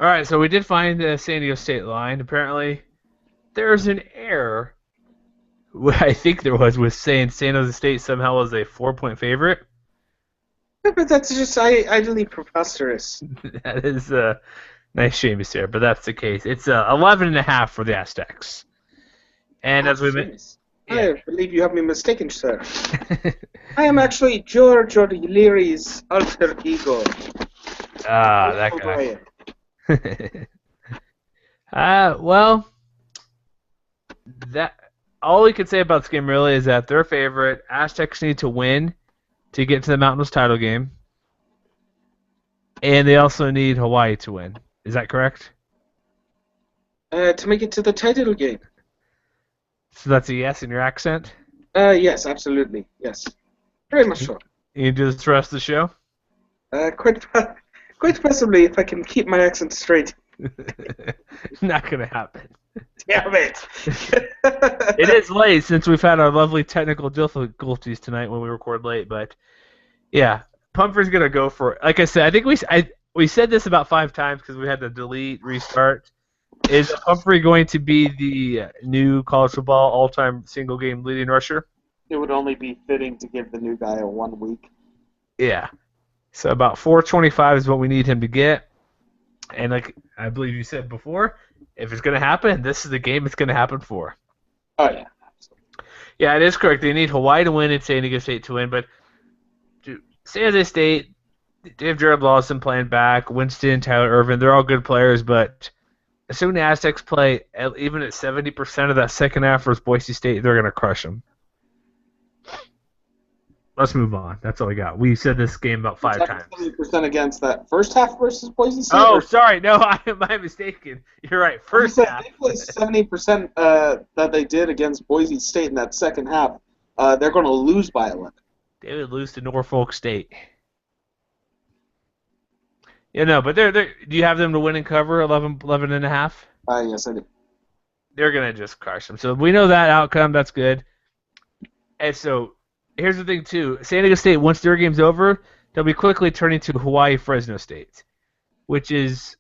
All right, so we did find the San Diego State line. Apparently, there's an error. I think there was with saying San Jose State somehow was a 4-point favorite. But that's just idly preposterous. That is a nice Seamus here, but that's the case. It's 11 and a half for the Aztecs. And Ah, as we mentioned, Seamus. yeah. I believe you have me mistaken, sir. I am actually George O'Leary's alter ego. That O'Brien. guy. Well, that all we can say about this game really is that their favorite Aztecs need to win to get to the Mountain West title game, and they also need Hawaii to win. Is that correct? To make it to the title game. So that's a yes in your accent. Yes, absolutely. Yes. Very much so. You can do this for the rest of the show. Quite possibly if I can keep my accent straight. Not gonna happen. Damn it! It is late since we've had our lovely technical difficulties tonight when we record late, but yeah, Pumper's gonna go for it. Like I said, I think we said this about 5 times because we had to delete, restart. Is Pumphrey going to be the new college football all-time single game leading rusher? It would only be fitting to give the new guy a 1 week. Yeah. So about 425 is what we need him to get. And like I believe you said before, if it's going to happen, this is the game it's going to happen for. Oh yeah, absolutely. Yeah, it is correct. They need Hawaii to win and San Diego State to win, but dude, San Jose State, they have Jared Lawson playing back, Winston, Tyler Irvin, they're all good players, but assuming the Aztecs play even at 70% of that second half versus Boise State, they're going to crush them. Let's move on. That's all I got. We said this game about 5 times. 70% against that first half versus Boise State. Oh, sorry. No, I am mistaken. You're right. First half. They played 70% that they did against Boise State in that second half. They're going to lose by 11. They would lose to Norfolk State. Yeah, no, but do you have them to win and cover 11 and a half? Yes, I do. They're going to just crush them. So we know that outcome. That's good. And so here's the thing, too. San Diego State, once their game's over, they'll be quickly turning to Hawaii Fresno State, which is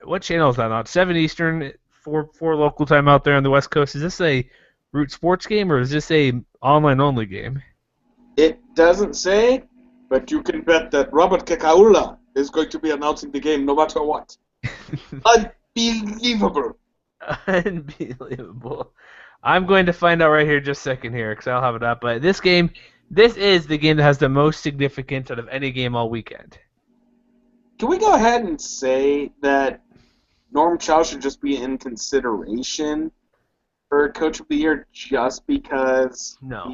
what channel is that on? 7 Eastern, 4 local time out there on the West Coast. Is this a Root Sports game or is this a online only game? It doesn't say, but you can bet that Robert Kekaula is going to be announcing the game no matter what. Unbelievable. Unbelievable. I'm going to find out right here just a second here because I'll have it up. But this is the game that has the most significance out of any game all weekend. Can we go ahead and say that Norm Chow should just be in consideration for Coach of the Year just because No.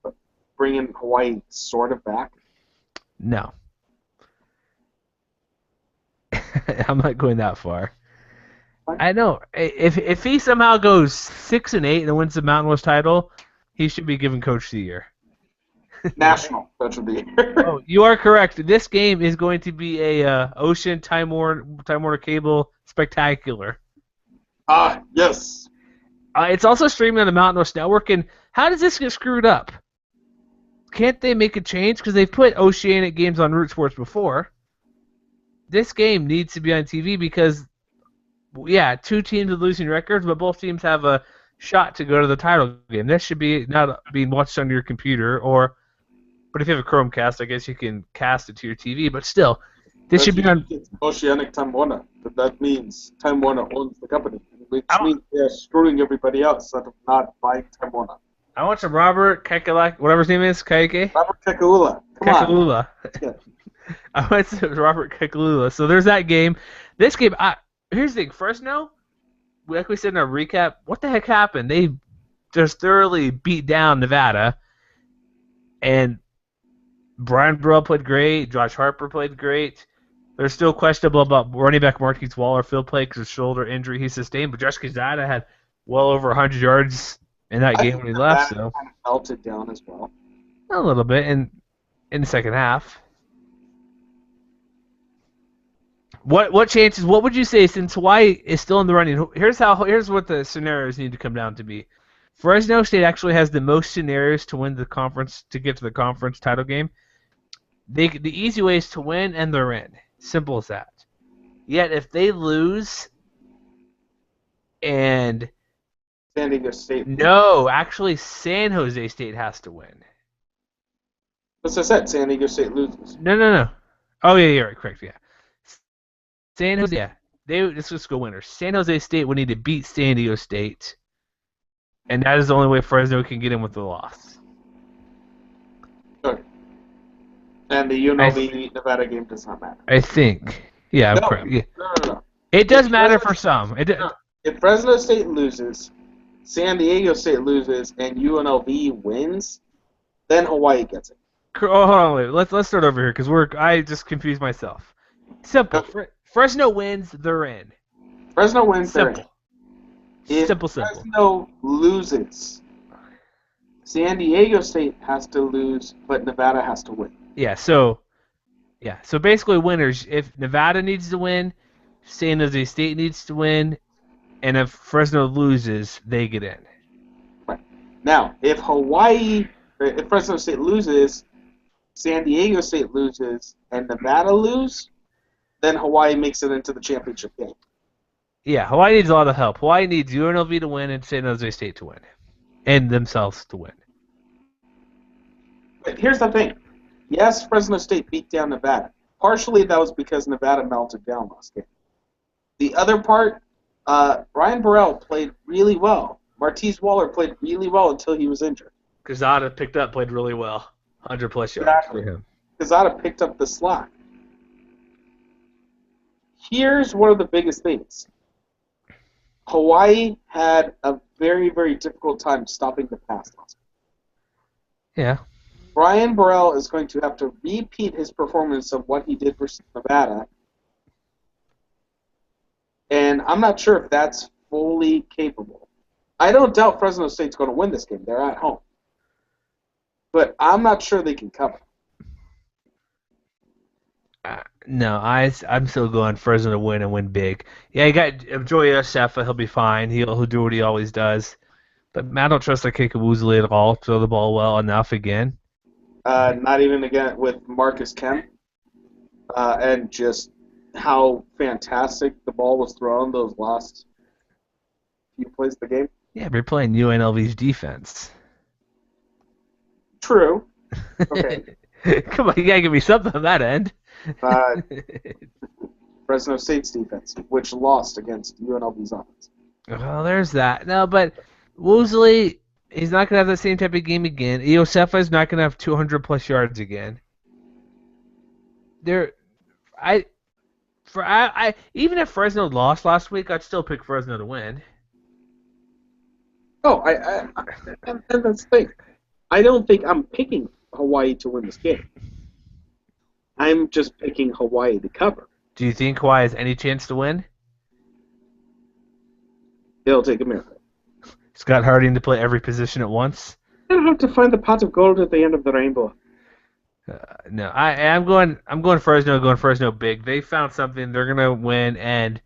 he's bringing Hawaii sort of back? No. I'm not going that far. I know. If he somehow goes 6-8 and wins the Mountain West title, he should be given Coach of the Year. National Coach of the Year. Oh, you are correct. This game is going to be a Ocean Time Warner Cable spectacular. Yes. It's also streaming on the Mountain West Network. And how does this get screwed up? Can't they make a change? Because they've put Oceanic games on Root Sports before. This game needs to be on TV because, yeah, 2 teams with losing records, but both teams have a shot to go to the title game. This should be not being watched on your computer, but if you have a Chromecast, I guess you can cast it to your TV. But still, this should be on. It's Oceanic Time Warner, but that means Time Warner owns the company, which means they're screwing everybody else out of not buying Time Warner. I want some Robert Kekalak, whatever his name is, Kaike? Robert Kekaula. Come Kekalula. on. I went to Robert Kekalula. So there's that game. This game, here's the thing. Fresno, like we said in our recap, what the heck happened? They just thoroughly beat down Nevada. And Brian Burrell played great. Josh Harper played great. They're still questionable about running back Marquise Waller field play because of shoulder injury he sustained. But Josh Quezada had well over 100 yards in that game when he left. So kind of melted down as well. a little bit in the second half. What chances? What would you say since Hawaii is still in the running? Here's what the scenarios need to come down to be. Fresno State actually has the most scenarios to win the conference to get to the conference title game. The easy way is to win and they're in. Simple as that. Yet if they lose and San Diego State. no, actually San Jose State has to win. As I said, San Diego State loses. No. Oh yeah, you're right. Correct. Yeah. San Jose. Yeah. Let's just go winners. San Jose State would need to beat San Diego State, and that is the only way Fresno can get in with the loss. Okay. And the UNLV Nevada game does not matter. I think. Yeah, No, correct. Yeah. no. It does If matter Fresno- for some. If Fresno State loses, San Diego State loses, and UNLV wins, then Hawaii gets it. Oh, hold on, wait. Let's start over here because I just confused myself. Simple. Fresno wins, they're in. Fresno wins, they're in. Simple. If Simple. Fresno loses, San Diego State has to lose, but Nevada has to win. Yeah. So basically, winners. If Nevada needs to win, San Jose State needs to win, and if Fresno loses, they get in. Right. Now, if Fresno State loses, San Diego State loses, and Nevada lose, then Hawaii makes it into the championship game. Yeah, Hawaii needs a lot of help. Hawaii needs UNLV to win and San Jose State to win, and themselves to win. But here's the thing. Yes, Fresno State beat down Nevada. Partially that was because Nevada melted down last game. The other part, Ryan Burrell played really well. Martese Waller played really well until he was injured. Quezada played really well. 100-plus yards Exactly. for him. Quezada picked up the slack. Here's one of the biggest things. Hawaii had a very, very difficult time stopping the pass last week. Yeah. Brian Burrell is going to have to repeat his performance of what he did versus Nevada. And I'm not sure if that's fully capable. I don't doubt Fresno State's going to win this game. They're at home. But I'm not sure they can cover. No, I'm still going Fresno to win and win big. Yeah, you got Joey Yosefa. He'll be fine. He'll do what he always does. But I don't trust Akika Woosley at all. Throw the ball well enough again. Not even again with Marcus Kemp. And just how fantastic the ball was thrown those last few plays of the game. Yeah, but you're playing UNLV's defense. True. Okay. Come on, you gotta give me something on that end. Fresno State's defense, which lost against UNLV's offense. Well, there's that. No, but Woosley, he's not gonna have that same type of game again. Yosefa's not gonna have 200-plus yards again. Even if Fresno lost last week, I'd still pick Fresno to win. Oh, and that's the thing. I don't think I'm picking Hawaii to win this game. I'm just picking Hawaii to cover. Do you think Hawaii has any chance to win? It'll take a miracle. Scott Harding to play every position at once? I don't have to find the pot of gold at the end of the rainbow. No, I'm going Fresno. Going Fresno big. They found something. They're gonna win and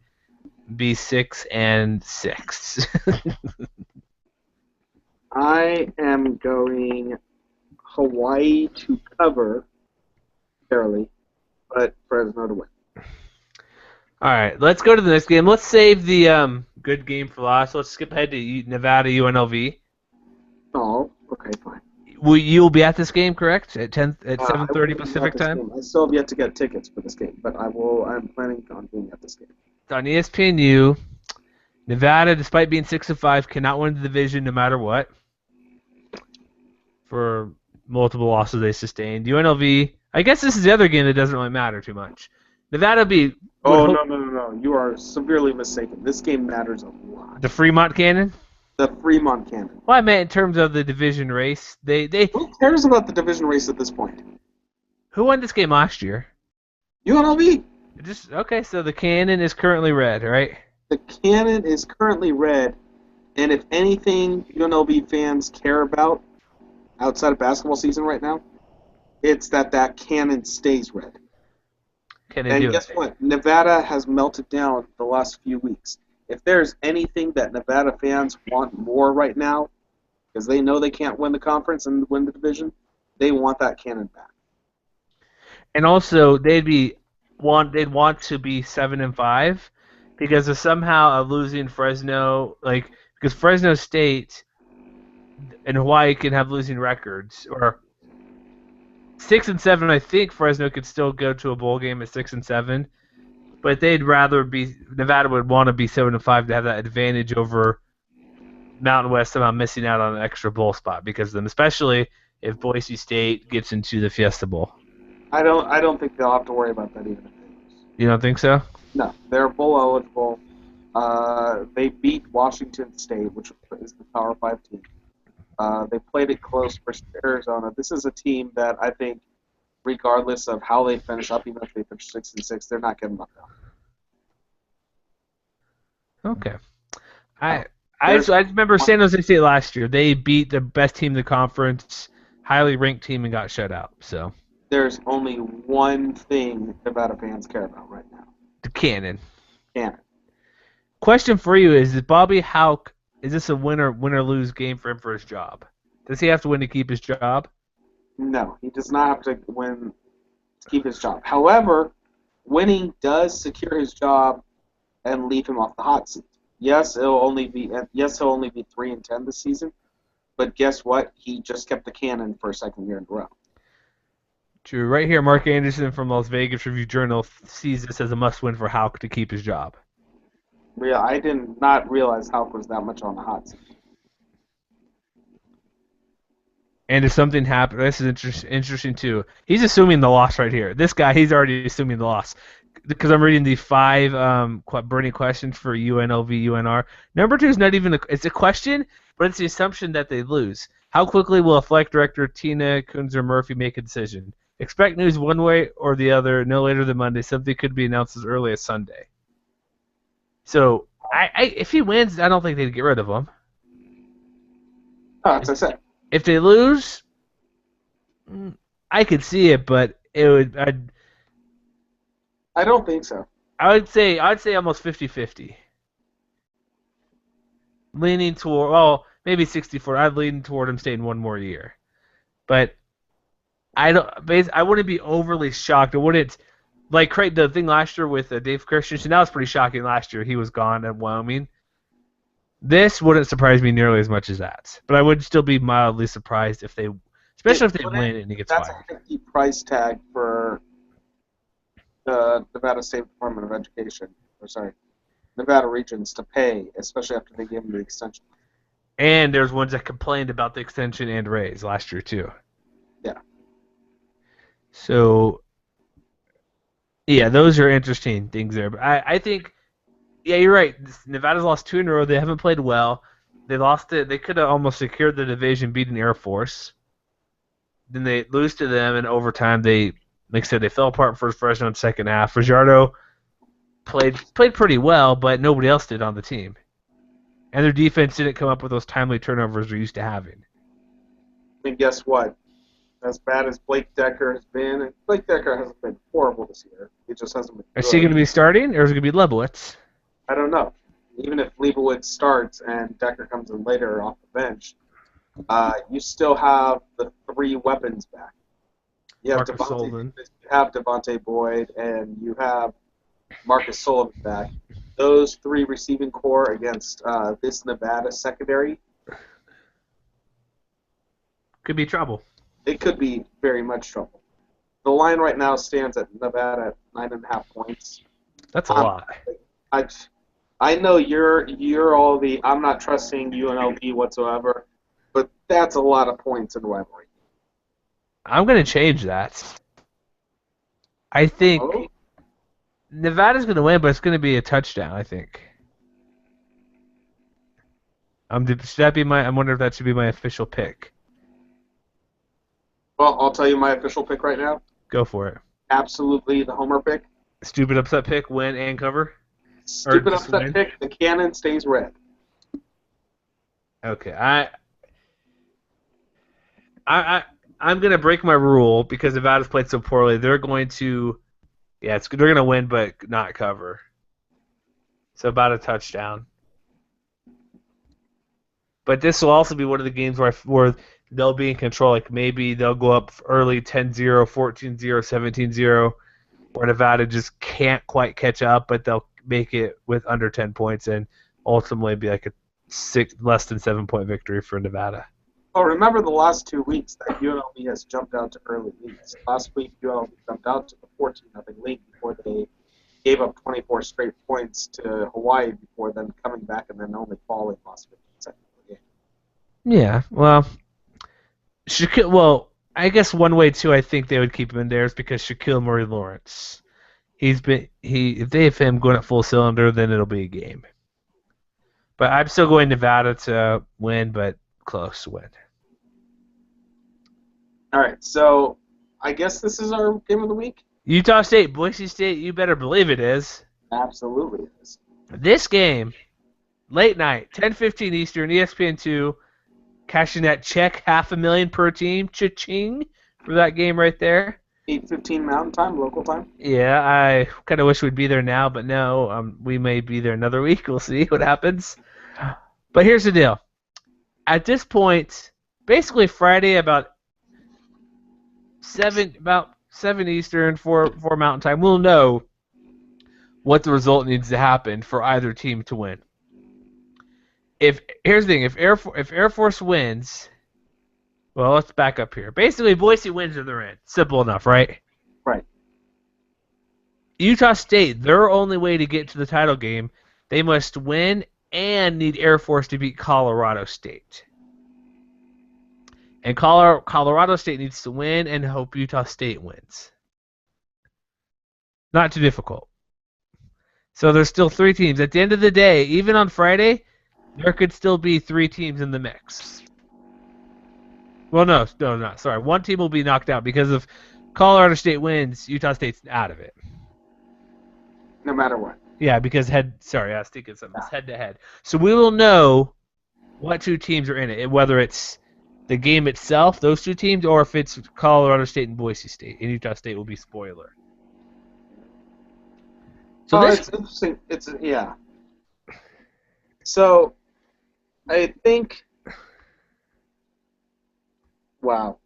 be 6-6. I am going Hawaii to cover barely, but Fresno to win. All right, let's go to the next game. Let's save the good game for last. Let's skip ahead to Nevada UNLV. Oh, okay, fine. You'll be at this game, correct? At 7:30 Pacific time. I still have yet to get tickets for this game, but I'm planning on being at this game. It's on ESPNU. Nevada, despite being 6-5, cannot win the division no matter what. For multiple losses they sustained. UNLV, I guess this is the other game that doesn't really matter too much. Nevada be. Oh, no. You are severely mistaken. This game matters a lot. The Fremont Cannon? The Fremont Cannon. Well, I meant in terms of the division race. They Who cares about the division race at this point? Who won this game last year? UNLV. Okay, so the Cannon is currently red, right? The Cannon is currently red, and if anything UNLV fans care about outside of basketball season right now, it's that Cannon stays red. And guess what? Nevada has melted down the last few weeks. If there's anything that Nevada fans want more right now, because they know they can't win the conference and win the division, they want that Cannon back. And also, they'd be they'd want to be 7-5 because of somehow of losing Fresno, like because Fresno State and Hawaii can have losing records, or 6-7. I think Fresno could still go to a bowl game at 6-7, but they'd rather be Nevada would want to be 7-5 to have that advantage over Mountain West somehow missing out on an extra bowl spot because of them, especially if Boise State gets into the Fiesta Bowl. I don't think they'll have to worry about that even if they lose. You don't think so? No, they're bowl eligible. They beat Washington State, which is the Power 5 team. They played it close versus Arizona. This is a team that I think, regardless of how they finish up, even if they finish 6-6, they're not getting knocked out. Okay. I remember San Jose State last year. They beat the best team in the conference, highly ranked team, and got shut out. So there's only one thing Nevada fans care about right now. the cannon. Cannon. Question for you is Bobby Hauck, is this a win or lose game for him for his job? Does he have to win to keep his job? No, he does not have to win to keep his job. However, winning does secure his job and leave him off the hot seat. Yes, he'll only be 3-10 this season, but guess what? He just kept the cannon for a second year in a row. True. Right here, Mark Anderson from Las Vegas Review-Journal sees this as a must-win for Hauck to keep his job. Yeah, I did not realize Hauck was that much on the hot seat. And if something happens, this is interesting too. He's assuming the loss right here. This guy, he's already assuming the loss. Because I'm reading the 5 burning questions for UNLV, UNR. Number 2 is not even it's a question, but it's the assumption that they lose. How quickly will athletic director Tina Kunzer-Murphy make a decision? Expect news one way or the other, no later than Monday. Something could be announced as early as Sunday. So, if he wins, I don't think they'd get rid of him. Oh, as I said. If they lose, I could see it, but it would. I don't think so. I'd say almost 50-50. Leaning toward, well, maybe 64. I'd lean toward him staying one more year, but I wouldn't be overly shocked. I wouldn't like the thing last year with Dave Christensen. That was pretty shocking last year. He was gone at Wyoming. This wouldn't surprise me nearly as much as that, but I would still be mildly surprised if they, especially if they win and he gets fired. That's a hefty price tag for the Nevada State Department of Education, Nevada Regions to pay, especially after they gave him the extension. And there's ones that complained about the extension and raise last year too. Yeah. So, yeah, those are interesting things there. But I think, yeah, you're right. Nevada's lost 2 in a row. They haven't played well. They lost it. They could have almost secured the division, beating Air Force. Then they lose to them in overtime. Like I said, they fell apart for Fresno in the second half. Fajardo played pretty well, but nobody else did on the team. And their defense didn't come up with those timely turnovers they're used to having. And guess what? As bad as Blake Decker has been, and Blake Decker hasn't been horrible this year. He just hasn't been good. Is he going to be starting, or is it going to be Lebowitz? I don't know. Even if Leibowitz starts and Decker comes in later off the bench, you still have the 3 weapons back. You have Devontae Boyd, and you have Marcus Sullivan back. Those 3 receiving core against this Nevada secondary could be trouble. It could be very much trouble. The line right now stands at Nevada at 9.5 points. That's a lot. I know you're all the I'm not trusting UNLV whatsoever, but that's a lot of points in rivalry. I'm going to change that. I think Nevada's going to win, but it's going to be a touchdown, I think. Should that be I wonder if that should be my official pick. Well, I'll tell you my official pick right now. Go for it. Absolutely the homer pick. Stupid upset pick, win and cover? Stupid upset pick, the cannon stays red. Okay, I'm gonna break my rule because Nevada's played so poorly. They're going to, they're gonna win but not cover. So about a touchdown. But this will also be one of the games where they'll be in control. Like maybe they'll go up early 10-0, 14-0, 17-0, where Nevada just can't quite catch up, but they'll make it with under 10 points and ultimately be like a less than 7-point victory for Nevada. Well, remember the last 2 weeks that UNLV has jumped out to early leads. Last week, UNLV jumped out to the 14-0 lead before they gave up 24 straight points to Hawaii before then coming back and then only falling last 15 seconds of the game. Yeah, well, I guess one way too I think they would keep him in there is because Shaquille Murray Lawrence. If they have him going at full cylinder, then it'll be a game. But I'm still going Nevada to win, but close win. All right, so I guess this is our game of the week? Utah State, Boise State, you better believe it is. Absolutely it is. This game, late night, 10:15 Eastern, ESPN2, cashing that check, $500,000 per team, cha-ching, for that game right there. 8:15 Mountain Time, local time? Yeah, I kind of wish we'd be there now, but no, we may be there another week. We'll see what happens. But here's the deal. At this point, basically Friday about 7 Eastern, 4 Mountain Time, we'll know what the result needs to happen for either team to win. Here's the thing, if Air Force wins, well, let's back up here. Basically, Boise wins or they're in. Simple enough, right? Right. Utah State, their only way to get to the title game, they must win and need Air Force to beat Colorado State. And Colorado State needs to win and hope Utah State wins. Not too difficult. So there's still 3 teams. At the end of the day, even on Friday, there could still be 3 teams in the mix. Well, no, not. Sorry. 1 team will be knocked out because if Colorado State wins, Utah State's out of it. No matter what. Yeah, because I was thinking something. It's head-to-head. So we will know what 2 teams are in it, whether it's the game itself, those 2 teams, or if it's Colorado State and Boise State. And Utah State will be spoiler. So it's interesting. Yeah. So, I think... Wow.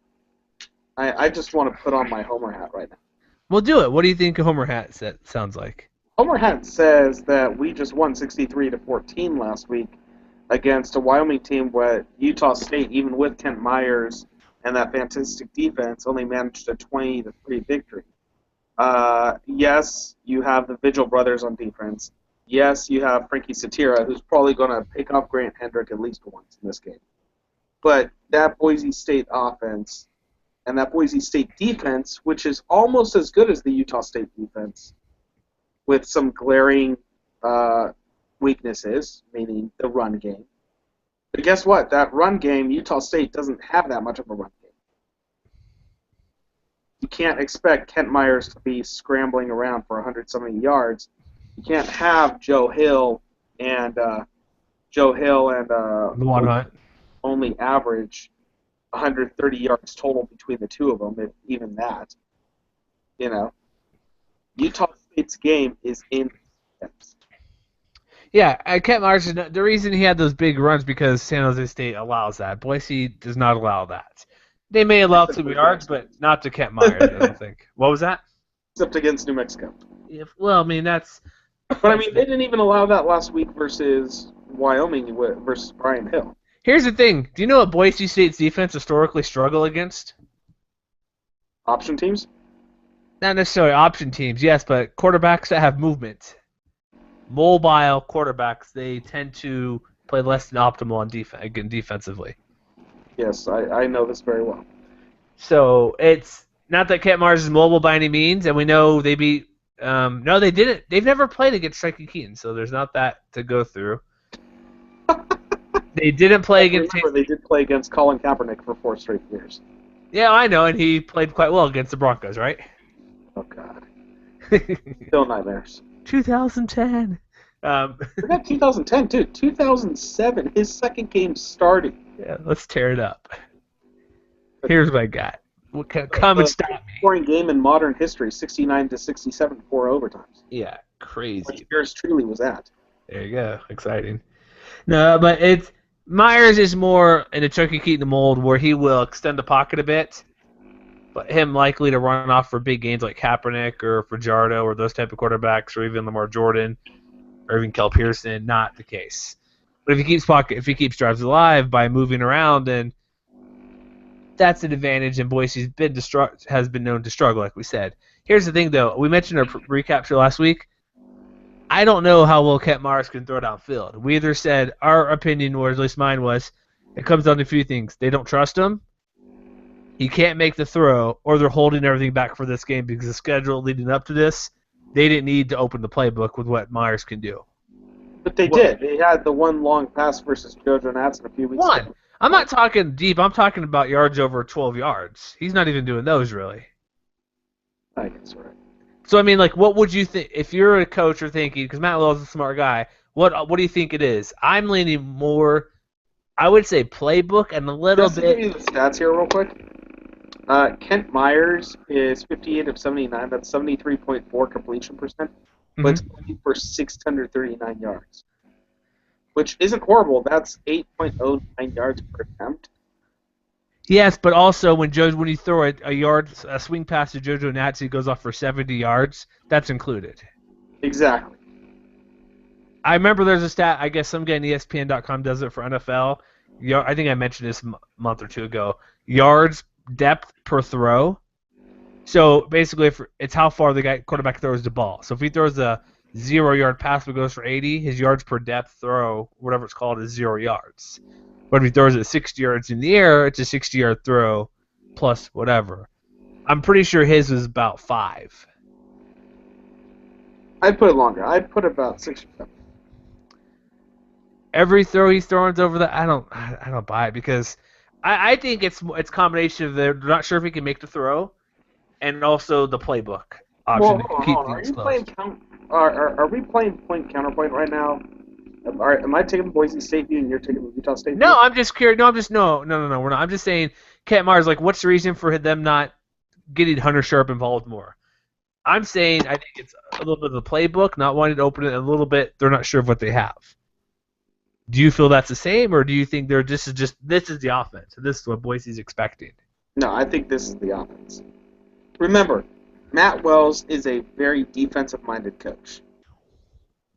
I just want to put on my Homer hat right now. Well, do it. What do you think a Homer hat sounds like? Homer hat says that we just won 63-14 last week against a Wyoming team where Utah State, even with Kent Myers and that fantastic defense, only managed a 20-3 victory. Yes, you have the Vigil brothers on defense. Yes, you have Frankie Satira, who's probably going to pick up Grant Hendrick at least once in this game. But that Boise State offense and that Boise State defense, which is almost as good as the Utah State defense, with some glaring weaknesses, meaning the run game. But guess what? That run game, Utah State doesn't have that much of a run game. You can't expect Kent Myers to be scrambling around for 170 yards. You can't have Joe Hill and Luan Hunt only average 130 yards total between the 2 of them, if even that. You know, Utah State's game is in steps. Yeah, Kent Myers, the reason he had those big runs because San Jose State allows that. Boise does not allow that. They may allow it to yards, but not to Kent Myers, I don't think. What was that? Except against New Mexico. Well, I mean, that's... But, I mean, they didn't even allow that last week versus Wyoming versus Brian Hill. Here's the thing. Do you know what Boise State's defense historically struggle against? Option teams? Not necessarily option teams, yes, but quarterbacks that have movement. Mobile quarterbacks, they tend to play less than optimal on defensively. Yes, I know this very well. So it's not that Kent Myers is mobile by any means, and we know they beat. No, they didn't. They've never played against Striking Keaton, so there's not that to go through. They didn't play against. They did play against Colin Kaepernick for 4 straight years. Yeah, I know, and he played quite well against the Broncos, right? Oh God. Still nightmares. 2010. Forgot 2010 too. 2007, his second game started. Yeah, let's tear it up. Here's what I got. Come and stop me. Scoring game in modern history, 69-67, 4 overtimes. Yeah, crazy. Yours truly was at. There you go. Exciting. No, but Myers is more in a Chucky Keaton mold where he will extend the pocket a bit but him likely to run off for big gains like Kaepernick or Fajardo or those type of quarterbacks, or even Lamar Jordan or even Kel Pearson, not the case. But if he keeps drives alive by moving around, then that's an advantage. And Boise's has been known to struggle, like we said. Here's the thing, though. We mentioned our recap show last week. I don't know how well Kent Myers can throw downfield. We either said our opinion, or at least mine was, it comes down to a few things. They don't trust him. He can't make the throw, or they're holding everything back for this game because the schedule leading up to this, they didn't need to open the playbook with what Myers can do. But they did. They had the one long pass versus JoJo Natson a few weeks ago. I'm not talking deep. I'm talking about yards over 12 yards. He's not even doing those, really. I guess right. So, I mean, like, what would you think if you're a coach or thinking, because Matt Wells is a smart guy, what do you think it is? I'm leaning more, I would say playbook and a little Just bit. to give you the stats here real quick. Kent Myers is 58 of 79. That's 73.4 completion percent. But it's only for 639 yards, which isn't horrible. That's 8.09 yards per attempt. Yes, but also when you throw a swing pass to JoJo Natson goes off for 70 yards, that's included. Exactly. I remember there's a stat, I guess some guy on ESPN.com does it for NFL. I think I mentioned this a month or two ago. Yards depth per throw. So basically, it's how far the quarterback throws the ball. So if he throws a 0-yard pass but goes for 80, his yards per depth throw, whatever it's called, is 0 yards. But if he throws it 60 yards in the air, it's a 60-yard throw plus whatever. I'm pretty sure his was about 5. I'd put it longer. I'd put about 6 or 7. Every throw he's throwing over that, I don't buy it because I think it's a combination of they're not sure if he can make the throw, and also the playbook option to keep things close. Are we playing point counterpoint right now? Am I taking Boise State view and you're taking Utah State view? No, I'm just curious. No, we're not. I'm just saying, Kent Myers, like, what's the reason for them not getting Hunter Sharp involved more? I'm saying I think it's a little bit of the playbook, not wanting to open it, and a little bit they're not sure of what they have. Do you feel that's the same, or do you think this is the offense, and this is what Boise's expecting? No, I think this is the offense. Remember, Matt Wells is a very defensive-minded coach,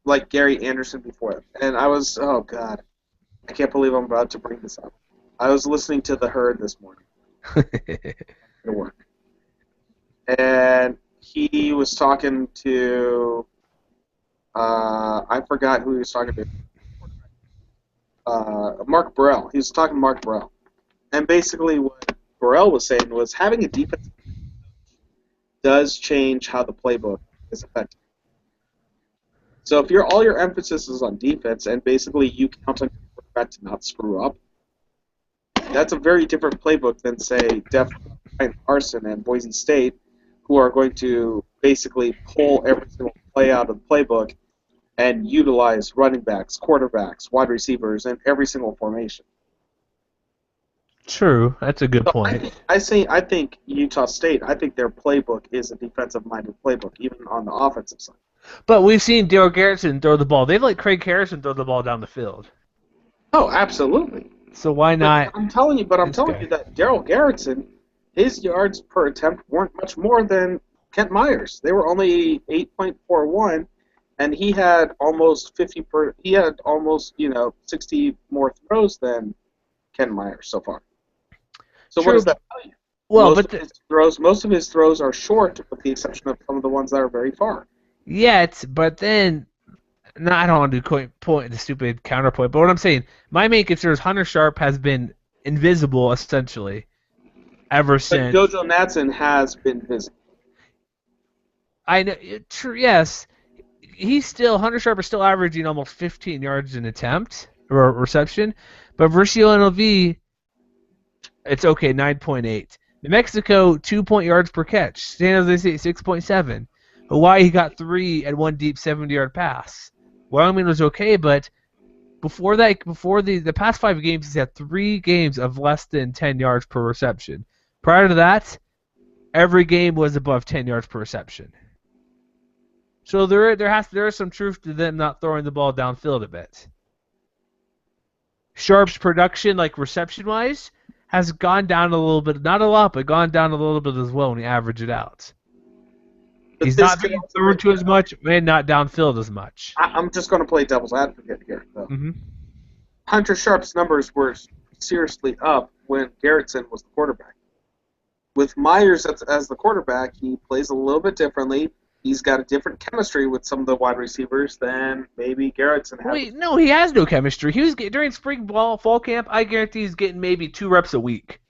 like Gary Anderson before him. And oh God, I can't believe I'm about to bring this up. I was listening to The Herd this morning at work, and he was talking to, I forgot who he was talking to, Mark Burrell. He was talking to Mark Burrell. And basically what Burrell was saying was having a defense does change how the playbook is effective. So if all your emphasis is on defense and basically you count on your quarterback to not screw up, that's a very different playbook than, say, Brian Carson and Boise State, who are going to basically pull every single play out of the playbook and utilize running backs, quarterbacks, wide receivers, in every single formation. True, that's a good point. I think Utah State, I think their playbook is a defensive-minded playbook, even on the offensive side. But we've seen Darrell Garrison throw the ball. They've let Craig Harrison throw the ball down the field. Oh, absolutely. So why not? I'm telling you that Darrell Garrison, his yards per attempt weren't much more than Kent Myers. They were only 8.41, and he had almost 60 more throws than Kent Myers so far. So True. What does that tell you? Well, most of his throws are short, with the exception of some of the ones that are very far. Yet, but then, no, I don't want to do the stupid counterpoint. But what I'm saying, my main concern is Hunter Sharp has been invisible essentially ever since. But JoJo Natson has been visible. I know. True. Yes, Hunter Sharp is still averaging almost 15 yards an attempt or reception, but versus UNLV, it's okay, 9.8. New Mexico, 2 yards per catch. San Jose State, 6.7. Hawaii got 3 and 1 deep 70-yard pass. Wyoming was okay, but before the past 5 games, he's had 3 games of less than 10 yards per reception. Prior to that, every game was above 10 yards per reception. So there is some truth to them not throwing the ball downfield a bit. Sharp's production, like reception-wise, has gone down a little bit, not a lot, but gone down a little bit as well when you average it out. But He's this not could being also thrown be, to as much and not downfield as much. I'm just going to play devil's advocate here, though. Hmm. Hunter Sharp's numbers were seriously up when Garrettson was the quarterback. With Myers as the quarterback, he plays a little bit differently. He's got a different chemistry with some of the wide receivers than maybe Garrettson has. Wait, no, he has no chemistry. He was during fall camp. I guarantee he's getting maybe 2 reps a week.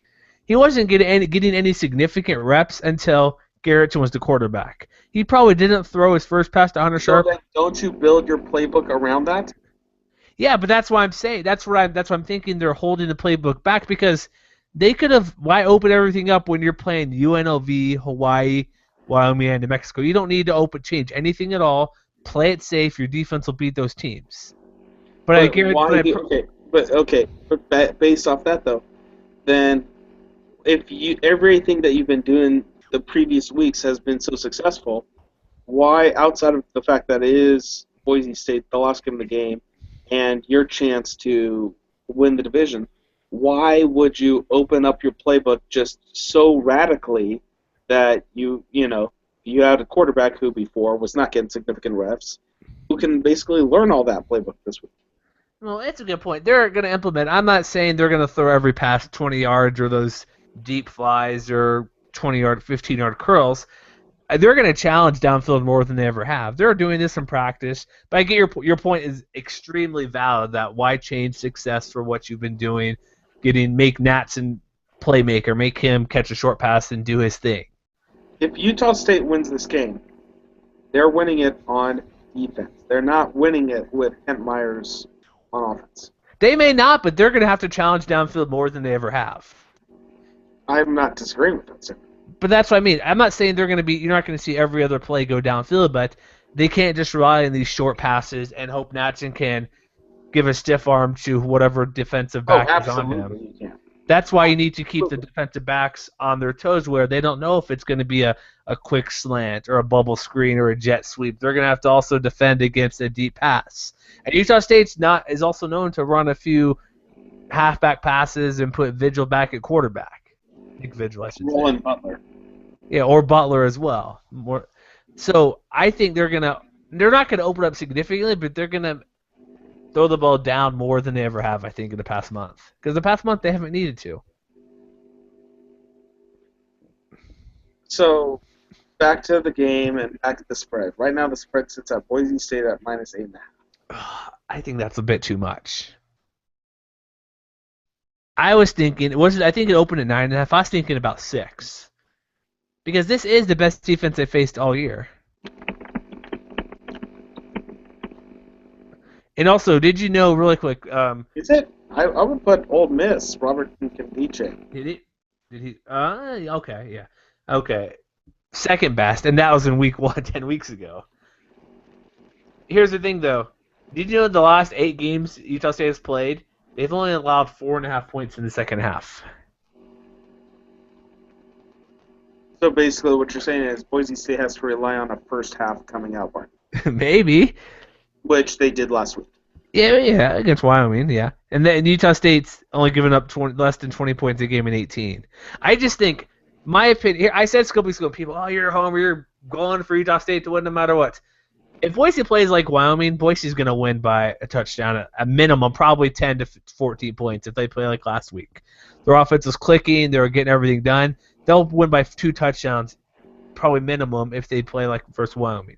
He wasn't getting any significant reps until Garrettson was the quarterback. He probably didn't throw his first pass to Hunter So Sharp. then don't you build your playbook around that? Yeah, but that's why I'm saying that's why I'm thinking they're holding the playbook back because they could have why open everything up when you're playing UNLV, Hawaii, Wyoming, and New Mexico. You don't need to change anything at all. Play it safe. Your defense will beat those teams. But I guarantee. But based off that though, then if everything that you've been doing the previous weeks has been so successful, why outside of the fact that it is Boise State, the last game of the game, and your chance to win the division, why would you open up your playbook just so radically that you had a quarterback who before was not getting significant reps, who can basically learn all that playbook this week? Well, it's a good point. They're going to implement. I'm not saying they're going to throw every pass 20 yards or those deep flies or 20-yard, 15-yard curls. They're going to challenge downfield more than they ever have. They're doing this in practice, but I get your point is extremely valid. That why change success for what you've been doing, make Natson playmaker, make him catch a short pass and do his thing. If Utah State wins this game, they're winning it on defense. They're not winning it with Kent Myers on offense. They may not, but they're going to have to challenge downfield more than they ever have. I'm not disagreeing with that, sir. But that's what I mean. I'm not saying you're not going to see every other play go downfield, but they can't just rely on these short passes and hope Natson can give a stiff arm to whatever defensive back is on him. You can. That's why you need to keep the defensive backs on their toes where they don't know if it's going to be a quick slant or a bubble screen or a jet sweep. They're going to have to also defend against a deep pass. And Utah State's is also known to run a few halfback passes and put Vigil back at quarterback. Nick Vigil, I should say. Roland Butler. Yeah, or Butler as well. So I think they're not going to open up significantly, but they're going to throw the ball down more than they ever have, I think, in the past month. Because the past month they haven't needed to. So back to the game and back to the spread. Right now the spread sits at Boise State at -8.5. I think that's a bit too much. I was thinking I think it opened at 9.5. I was thinking about 6. Because this is the best defense they faced all year. And also, did you know, really quick? Is it? I would put Ole Miss, Robert Nkemdiche. Did he? Okay, yeah. Okay. Second best, and that was in week 1, 10 weeks ago. Here's the thing, though. Did you know the last 8 games Utah State has played, they've only allowed 4.5 points in the second half. So basically what you're saying is Boise State has to rely on a first half coming out party. Maybe. Which they did last week. Yeah, against Wyoming, yeah. And then Utah State's only given up less than 20 points a game in 18. I just think, my opinion, here I said Scopely Scope, people, you're a homer, you're going for Utah State to win no matter what. If Boise plays like Wyoming, Boise's going to win by a touchdown, at a minimum, probably 10 to 14 points if they play like last week. Their offense is clicking, they're getting everything done. They'll win by 2 touchdowns, probably minimum, if they play like versus Wyoming.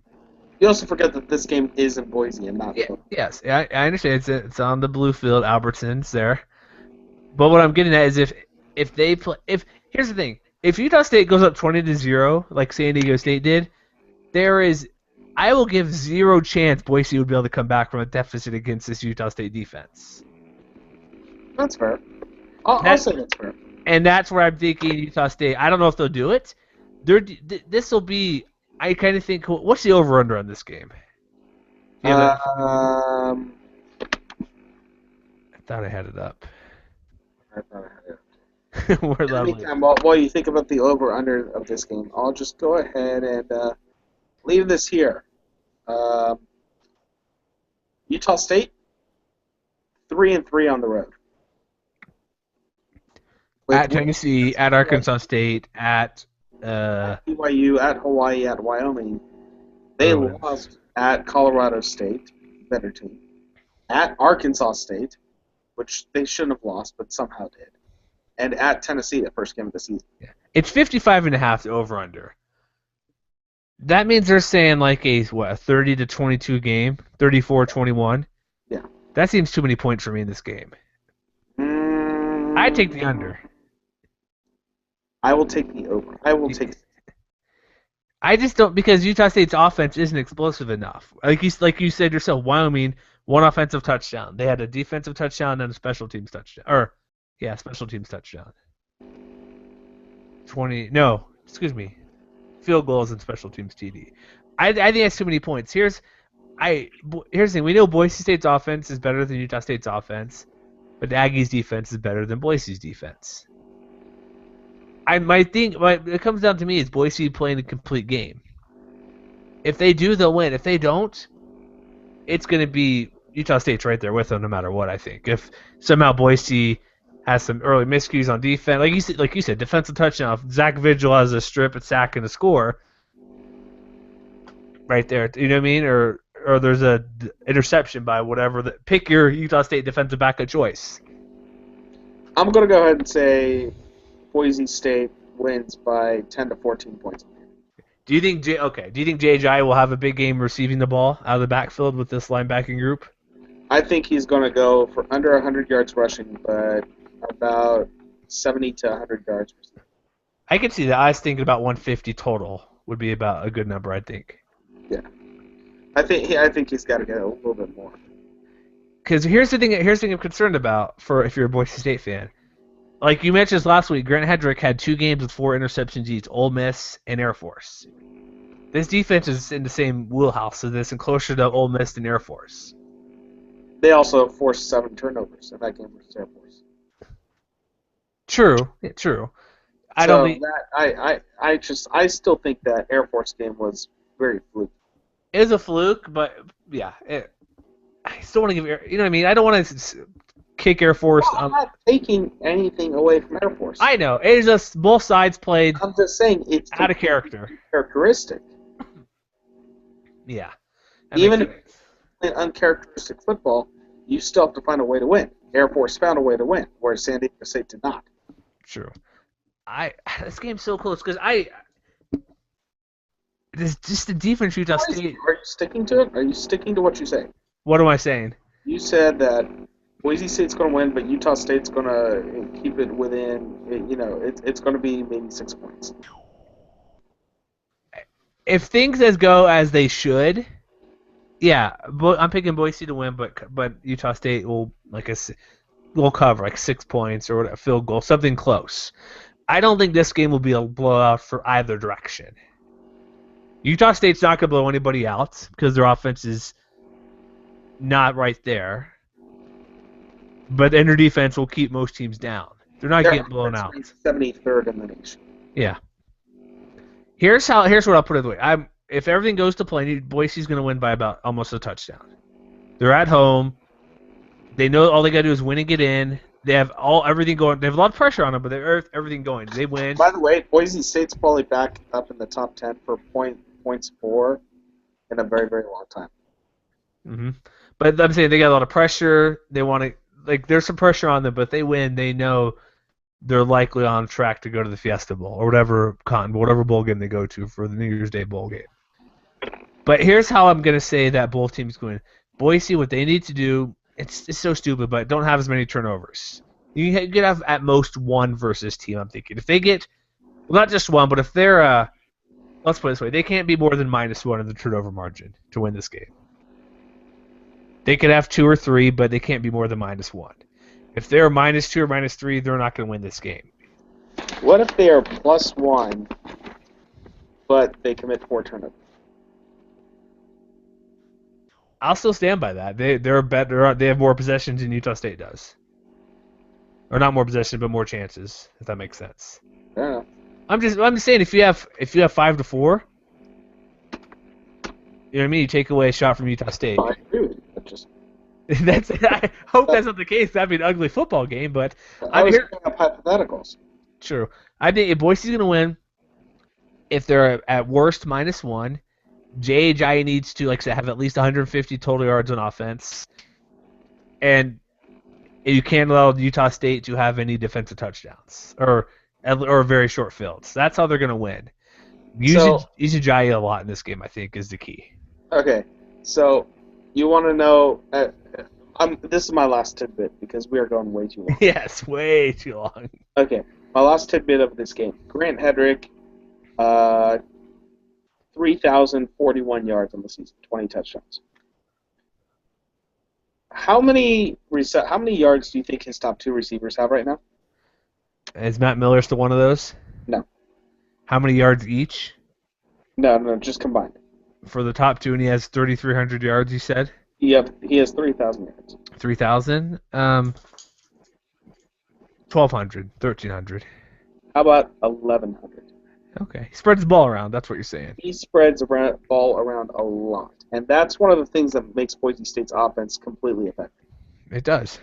You also forget that this game is in Boise and not. Yes, I understand. It's on the blue field. Albertson's there. But what I'm getting at is if they play, here's the thing: if Utah State goes up 20-0, like San Diego State did, I will give 0 chance Boise would be able to come back from a deficit against this Utah State defense. That's fair. I'll say that's fair. And that's where I'm thinking Utah State. I don't know if they'll do it. This will be. I kind of think. What's the over/under on this game? I thought I had it up. We're while you think about the over/under of this game, I'll just go ahead and leave this here. Utah State 3-3 on the road. At Tennessee, at Arkansas State, at BYU, at Hawaii, at Wyoming. They lost at Colorado State, better team. At Arkansas State, which they shouldn't have lost, but somehow did. And at Tennessee, the first game of the season. Yeah. It's 55.5 over under. That means they're saying like a 30 to 22 game, 34-21. Yeah. That seems too many points for me in this game. I'd take the under. I will take the over. I just don't, because Utah State's offense isn't explosive enough. Like you said yourself, Wyoming, one offensive touchdown. They had a defensive touchdown and a special teams touchdown. Special teams touchdown. Field goals and special teams TD. I think that's too many points. Here's the thing. We know Boise State's offense is better than Utah State's offense, but the Aggies' defense is better than Boise's defense. It comes down to me is Boise playing a complete game. If they do, they'll win. If they don't, it's going to be Utah State's right there with them no matter what, I think. If somehow Boise has some early miscues on defense, like you said, defensive touchdown. If Zach Vigil has a strip, a sack, and a score, right there, you know what I mean? Or there's a interception by whatever. Pick your Utah State defensive back of choice. I'm going to go ahead and say Boise State wins by 10 to 14 points. Do you think J.J. will have a big game receiving the ball out of the backfield with this linebacking group? I think he's going to go for under 100 yards rushing, but about 70 to 100 yards receiving. I can see that. I was thinking about 150 total would be about a good number, I think. Yeah. I think he's got to get a little bit more. Because here's the thing I'm concerned about for if you're a Boise State fan. Like you mentioned last week, Grant Hedrick had 2 games with 4 interceptions each, Ole Miss and Air Force. This defense is in the same wheelhouse of this and closer to Ole Miss and Air Force. They also forced 7 turnovers in that game versus Air Force. True. Yeah, true. I still think that Air Force game was very fluke. It is a fluke, but yeah, I still want to give you know what I mean. I don't want to kick Air Force. I'm not taking anything away from Air Force. I know it is just both sides played. I'm just saying it's out of character. Characteristic. Yeah. Even if it's uncharacteristic football, you still have to find a way to win. Air Force found a way to win, whereas San Diego State did not. True. This game's so close because it's just the defense Utah State. Are you sticking to it? Are you sticking to what you say? What am I saying? You said that Boise State's going to win, but Utah State's going to keep it within. It's going to be maybe 6 points. If things go as they should, yeah, I'm picking Boise to win, but Utah State will will cover like 6 points or a field goal, something close. I don't think this game will be a blowout for either direction. Utah State's not going to blow anybody out because their offense is not right there. But their defense will keep most teams down. They're not getting blown out. 73rd in the nation. Yeah. Here's what I'll put it away. If everything goes to plan, Boise's going to win by about almost a touchdown. They're at home. They know all they got to do is win and get in. They have everything going. They have a lot of pressure on them, but they have everything going. They win. By the way, Boise State's probably back up in the top 10 for points for in a very, very long time. Mm-hmm. But I'm saying they got a lot of pressure. They want to there's some pressure on them, but if they win, they know they're likely on track to go to the Fiesta Bowl or whatever bowl game they go to for the New Year's Day bowl game. But here's how I'm going to say that both teams go in. Boise, what they need to do, it's so stupid, but don't have as many turnovers. You can have at most one versus team, I'm thinking. If they get, not just one, but if they're, let's put it this way, they can't be more than -1 in the turnover margin to win this game. They could have 2 or 3, but they can't be more than -1. If they're -2 or -3, they're not going to win this game. What if they are +1, but they commit 4 turnovers? I'll still stand by that. They're better. They have more possessions than Utah State does, or not more possessions, but more chances. If that makes sense. Yeah. I'm just saying if you have 5 to 4, you know what I mean. You take away a shot from Utah State. I agree with you. I hope that's not the case. That'd be an ugly football game, but I I'm was here. bringing up hypotheticals. True. I think if Boise's going to win, if they're at worst -1, Jai needs to, like I said, have at least 150 total yards on offense, and you can't allow Utah State to have any defensive touchdowns or very short fields. That's how they're going to win. Using Jai a lot in this game, I think, is the key. Okay, so you want to know? This is my last tidbit because we are going way too long. Yes, way too long. Okay, my last tidbit of this game: Grant Hedrick, 3,041 yards on the season, 20 touchdowns. How many yards do you think his top two receivers have right now? Is Matt Miller still one of those? No. How many yards each? No, just combined. For the top two, and he has 3,300 yards, you said? Yep, he has 3,000 yards. 3,000? 1,200, 1,300. How about 1,100? Okay. He spreads the ball around, that's what you're saying. He spreads the ball around a lot. And that's one of the things that makes Boise State's offense completely effective. It does.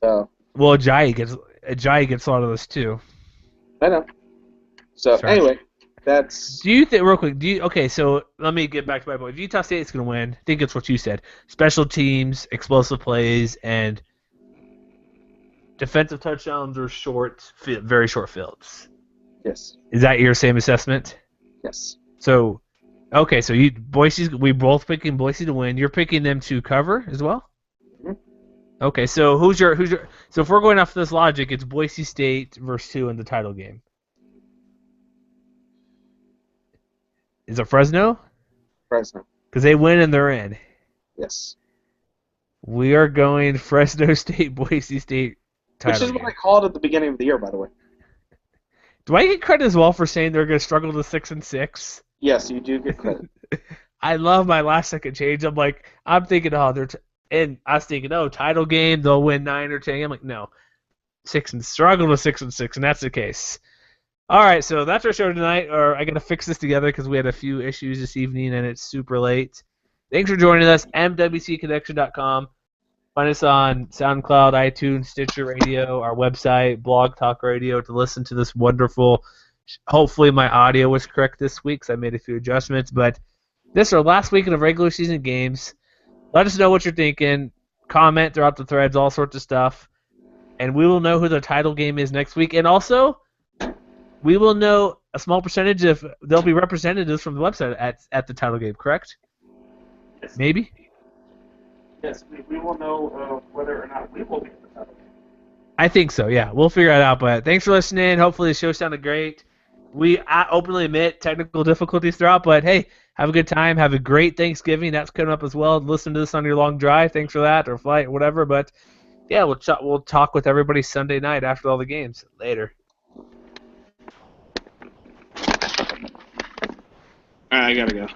So. Well, Jai gets a lot of this too. I know. So Sorry. Anyway, that's. Do you think real quick? Okay, so let me get back to my point. If Utah State's going to win, I think it's what you said: special teams, explosive plays, and defensive touchdowns or very short fields. Yes. Is that your same assessment? Yes. So, okay, so we both picking Boise to win. You're picking them to cover as well. Mm-hmm. Okay, so who's your? So if we're going off this logic, it's Boise State versus 2 in the title game. Is it Fresno? Fresno. Because they win and they're in. Yes. We are going Fresno State, Boise State title Which is game. what I called at the beginning of the year, by the way. Do I get credit as well for saying they're going to struggle to 6-6? Yes, you do get credit. I love my last second change. I'm thinking, and I was thinking, title game, they'll win 9 or 10. I'm like, no, struggle to 6-6, and that's the case. All right, so that's our show tonight. Or I got to fix this together because we had a few issues this evening, and it's super late. Thanks for joining us. MWCConnection.com. Find us on SoundCloud, iTunes, Stitcher Radio, our website, Blog Talk Radio to listen to this wonderful. Hopefully my audio was correct this week because I made a few adjustments. But this is our last weekend of regular season games. Let us know what you're thinking. Comment throughout the threads, all sorts of stuff. And we will know who the title game is next week. And also, we will know a small percentage if there'll be representatives from the website at the title game, correct? Yes. Maybe? Yes, we will know whether or not we will be at the title game. I think so, yeah. We'll figure it out. But thanks for listening. Hopefully the show sounded great. We openly admit technical difficulties throughout, but hey, have a good time. Have a great Thanksgiving. That's coming up as well. Listen to this on your long drive. Thanks for that, or flight, or whatever. But yeah, we'll talk with everybody Sunday night after all the games. Later. All right, I gotta go.